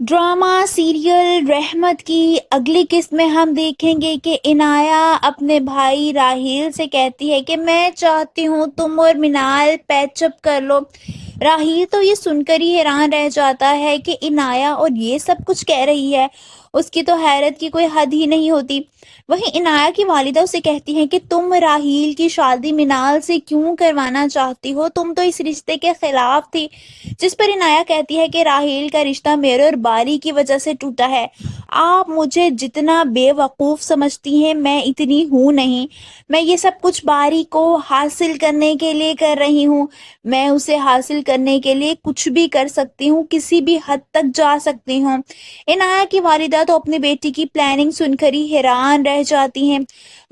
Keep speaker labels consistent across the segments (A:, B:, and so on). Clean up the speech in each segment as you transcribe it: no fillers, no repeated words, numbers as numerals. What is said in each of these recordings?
A: Drama serial रहमत की अगली किस्त में हम देखेंगे कि इनाया अपने भाई राहिल से कहती है कि मैं चाहती हूँ तुम और मिनाल पैचअप कर लो। राहिल तो ये सुनकर ही हैरान रह जाता है कि इनाया और ये सब कुछ कह रही है। उसकी तो हैरत की कोई हद ही नहीं होती। वहीं इनाया की वालिदा उसे कहती हैं कि तुम राहिल की शादी मिनाल से क्यों करवाना चाहती हो, तुम तो इस रिश्ते के खिलाफ थी। जिस पर इनाया कहती है कि राहेल का रिश्ता मेरे और बारी की वजह से टूटा है। आप मुझे जितना बेवकूफ़ समझती हैं मैं इतनी हूँ नहीं। मैं ये सब कुछ बारी को हासिल करने के लिए कर रही हूँ। मैं उसे हासिल करने के लिए कुछ भी कर सकती हूँ, किसी भी हद तक जा सकती हूँ। इनाया की वालिदा तो अपनी बेटी की प्लानिंग सुनकर ही हैरान रह जाती हैं।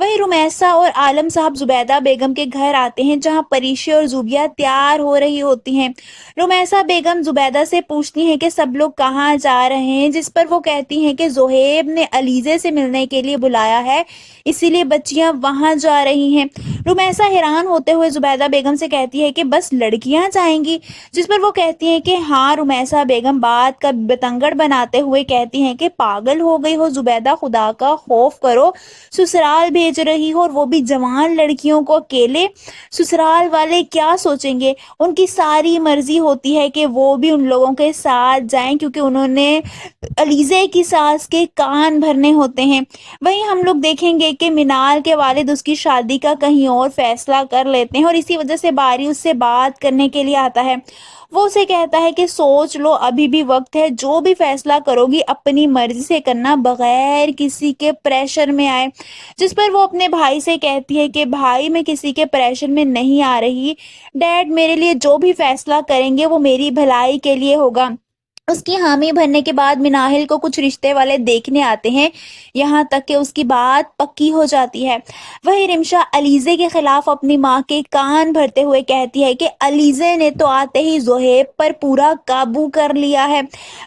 A: वहीं रुमैसा और आलम साहब जुबैदा बेगम के घर आते हैं, जहाँ परीशा और जुबिया तैयार हो रही होती हैं। रुमैसा बेगम जुबैदा से पूछती हैं कि सब लोग कहाँ जा रहे हैं, जिस पर वो कहती हैं कि ज़ोहेब ने अलीज़े से मिलने के लिए बुलाया है, इसीलिए बच्चियां वहां जा रही हैं। रुमैसा हैरान होते हुए जुबैदा बेगम से कहती है कि बस लड़कियां जाएंगी, जिस पर वो कहती हैं कि हाँ। रुमैसा बेगम बात का बतंगड़ बनाते हुए कहती हैं कि पागल हो गई हो जुबैदा, खुदा का खौफ करो। ससुराल भेज रही हो और वो भी जवान लड़कियों को अकेले। ससुराल वाले क्या सोचेंगे? उनकी सारी मर्जी होती है कि वो भी उन लोगों के साथ जाएं, क्योंकि उन्होंने अलीज़े की सास के कान भरने होते हैं। वहीं हम लोग देखेंगे कि मिनाल के वालिद उसकी शादी का कहीं और फैसला कर लेते हैं और इसी वजह से बारी उससे बात करने के लिए आता है। वो उसे कहता है कि सोच लो, अभी भी वक्त है, जो भी फैसला करोगी अपनी मर्जी से करना, बगैर किसी के प्रेशर में आए। जिस पर वो अपने भाई से कहती है कि भाई मैं किसी के प्रेशर में नहीं आ रही। डैड मेरे लिए जो भी फैसला करेंगे वो मेरी भलाई के लिए होगा। उसकी हामी भरने के बाद मिनाहिल को कुछ रिश्ते वाले देखने आते हैं, यहाँ तक कि उसकी बात पक्की हो जाती है। वही रिमशा अलीज़े के खिलाफ अपनी माँ के कान भरते हुए कहती है कि अलीज़े ने तो आते ही ज़ोहेब पर पूरा काबू कर लिया है।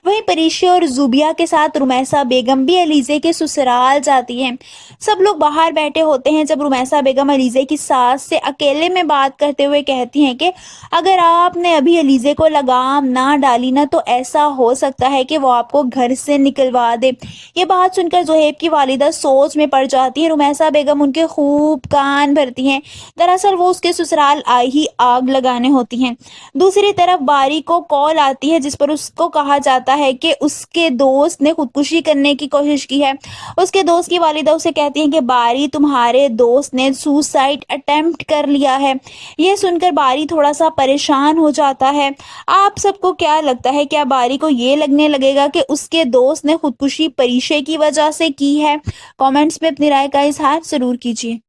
A: वहीं परीशा और जुबिया के साथ रुमैसा बेगम भी अलीज़े के ससुराल जाती हैं। सब लोग बाहर बैठे होते हैं जब रुमैसा बेगम अलीज़े की सास से अकेले में बात करते हुए कहती हैं कि अगर आपने अभी अलीज़े को लगाम ना डाली ना, तो ऐसा हो सकता है कि वो आपको घर से निकलवा दे। ये बात सुनकर ज़ोहेब की वालिदा सोच में पड़ जाती है। रुमैसा बेगम उनके खूब कान भरती हैं। दरअसल वो उसके ससुराल आई ही आग लगाने होती हैं। दूसरी तरफ बारी को कॉल आती है, जिस पर उसको कहा जाता है कि उसके दोस्त ने खुदकुशी करने की कोशिश की है। उसके दोस्त की वालिदा उसे कहती हैं कि बारी तुम्हारे दोस्त ने सुसाइड अटेम्प्ट कर लिया है। यह सुनकर बारी थोड़ा सा परेशान हो जाता है। आप सबको क्या लगता है, क्या बारी को ये लगने लगेगा कि उसके दोस्त ने खुदकुशी परीशा की वजह से की है? कमेंट्स में अपनी राय का इजहार जरूर कीजिए।